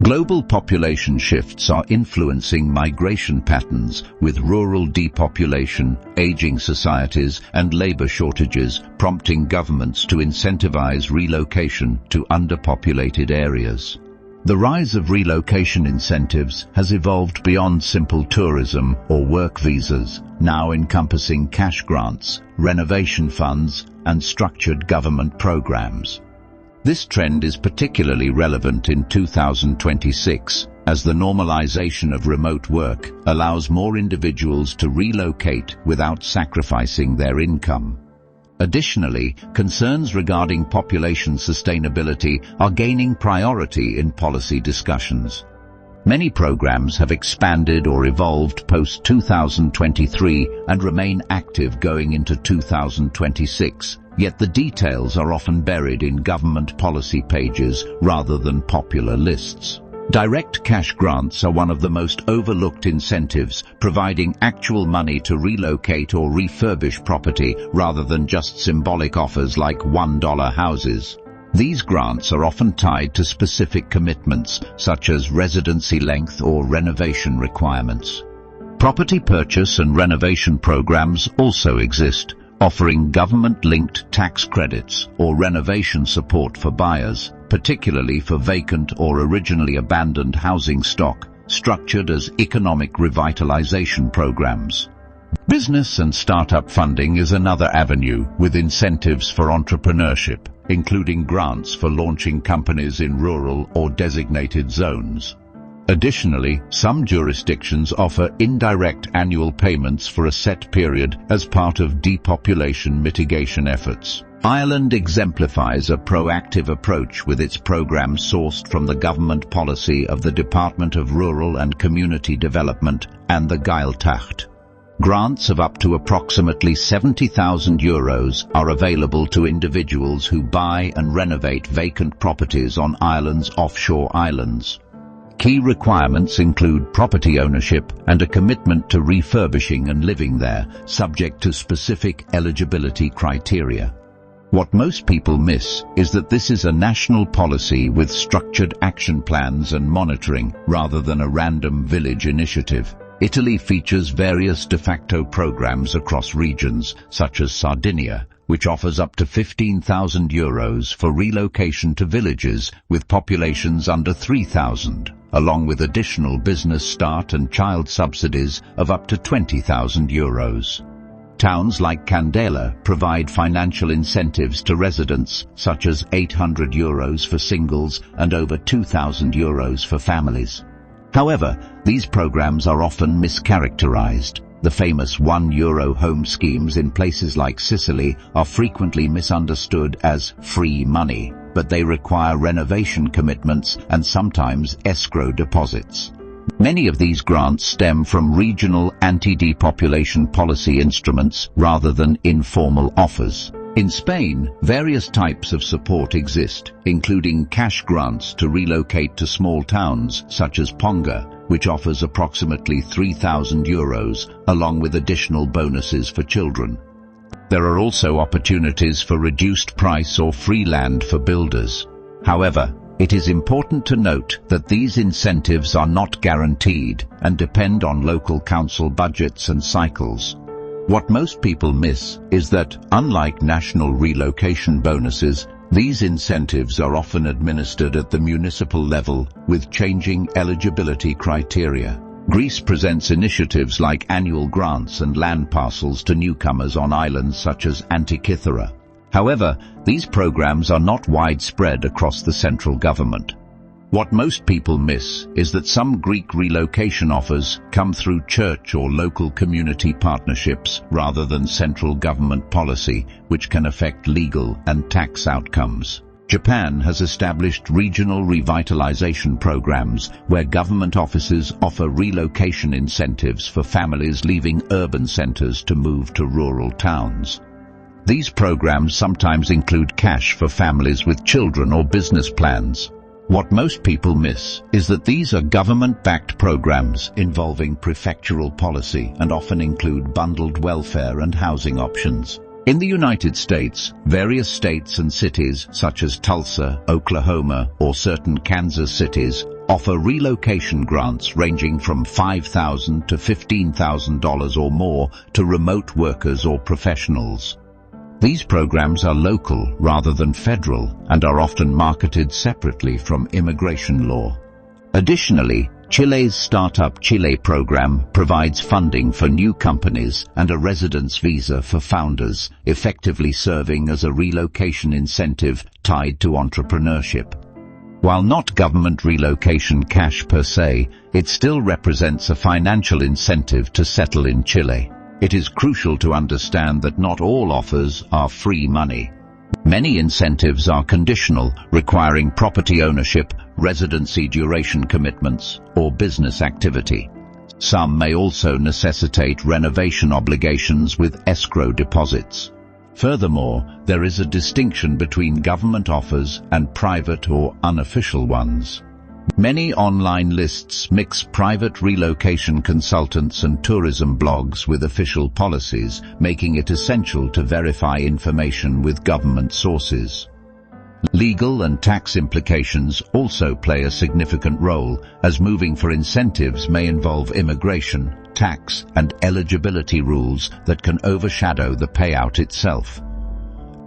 Global population shifts are influencing migration patterns, with rural depopulation, aging societies, and labor shortages prompting governments to incentivize relocation to underpopulated areas. The rise of relocation incentives has evolved beyond simple tourism or work visas, now encompassing cash grants, renovation funds, and structured government programs. This trend is particularly relevant in 2026, as the normalization of remote work allows more individuals to relocate without sacrificing their income. Additionally, concerns regarding population sustainability are gaining priority in policy discussions. Many programs have expanded or evolved post-2023 and remain active going into 2026, yet the details are often buried in government policy pages rather than popular lists. Direct cash grants are one of the most overlooked incentives, providing actual money to relocate or refurbish property rather than just symbolic offers like $1 houses. These grants are often tied to specific commitments, such as residency length or renovation requirements. Property purchase and renovation programs also exist, offering government-linked tax credits or renovation support for buyers, particularly for vacant or originally abandoned housing stock, structured as economic revitalization programs. Business and startup funding is another avenue, with incentives for entrepreneurship, including grants for launching companies in rural or designated zones. Additionally, some jurisdictions offer indirect annual payments for a set period as part of depopulation mitigation efforts. Ireland exemplifies a proactive approach with its program sourced from the government policy of the Department of Rural and Community Development and the Gaeltacht. Grants of up to approximately €70,000 are available to individuals who buy and renovate vacant properties on Ireland's offshore islands. Key requirements include property ownership and a commitment to refurbishing and living there, subject to specific eligibility criteria. What most people miss is that this is a national policy with structured action plans and monitoring, rather than a random village initiative. Italy features various de facto programs across regions, such as Sardinia, which offers up to €15,000 for relocation to villages with populations under 3,000, along with additional business start and child subsidies of up to €20,000. Towns like Candela provide financial incentives to residents, such as €800 for singles and over €2,000 for families. However, these programs are often mischaracterized. The famous €1 home schemes in places like Sicily are frequently misunderstood as free money, but they require renovation commitments and sometimes escrow deposits. Many of these grants stem from regional anti-depopulation policy instruments rather than informal offers. In Spain, various types of support exist, including cash grants to relocate to small towns such as Ponga, which offers approximately €3,000, along with additional bonuses for children. There are also opportunities for reduced price or free land for builders. However, it is important to note that these incentives are not guaranteed and depend on local council budgets and cycles. What most people miss is that, unlike national relocation bonuses, these incentives are often administered at the municipal level with changing eligibility criteria. Greece presents initiatives like annual grants and land parcels to newcomers on islands such as Antikythera. However, these programs are not widespread across the central government. What most people miss is that some Greek relocation offers come through church or local community partnerships rather than central government policy, which can affect legal and tax outcomes. Japan has established regional revitalization programs where government offices offer relocation incentives for families leaving urban centers to move to rural towns. These programs sometimes include cash for families with children or business plans. What most people miss is that these are government-backed programs involving prefectural policy and often include bundled welfare and housing options. In the United States, various states and cities such as Tulsa, Oklahoma, or certain Kansas cities offer relocation grants ranging from $5,000 to $15,000 or more to remote workers or professionals. These programs are local rather than federal and are often marketed separately from immigration law. Additionally, Chile's Startup Chile program provides funding for new companies and a residence visa for founders, effectively serving as a relocation incentive tied to entrepreneurship. While not government relocation cash per se, it still represents a financial incentive to settle in Chile. It is crucial to understand that not all offers are free money. Many incentives are conditional, requiring property ownership, residency duration commitments, or business activity. Some may also necessitate renovation obligations with escrow deposits. Furthermore, there is a distinction between government offers and private or unofficial ones. Many online lists mix private relocation consultants and tourism blogs with official policies, making it essential to verify information with government sources. Legal and tax implications also play a significant role, as moving for incentives may involve immigration, tax, and eligibility rules that can overshadow the payout itself.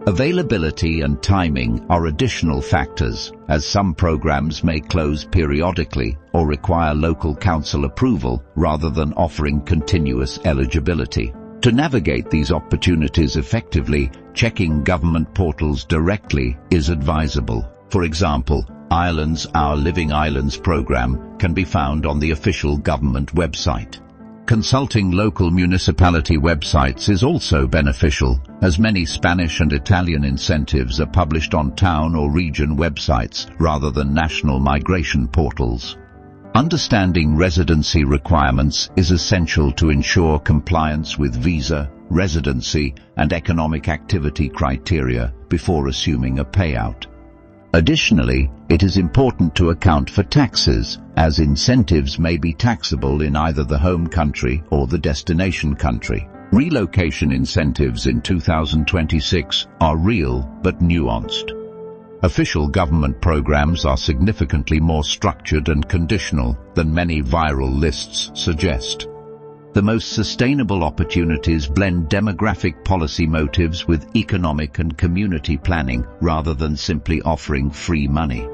Availability and timing are additional factors, as some programs may close periodically or require local council approval rather than offering continuous eligibility. To navigate these opportunities effectively, checking government portals directly is advisable. For example, Ireland's Our Living Islands program can be found on the official government website. Consulting local municipality websites is also beneficial, as many Spanish and Italian incentives are published on town or region websites rather than national migration portals. Understanding residency requirements is essential to ensure compliance with visa, residency, and economic activity criteria before assuming a payout. Additionally, it is important to account for taxes, as incentives may be taxable in either the home country or the destination country. Relocation incentives in 2026 are real but nuanced. Official government programs are significantly more structured and conditional than many viral lists suggest. The most sustainable opportunities blend demographic policy motives with economic and community planning rather than simply offering free money.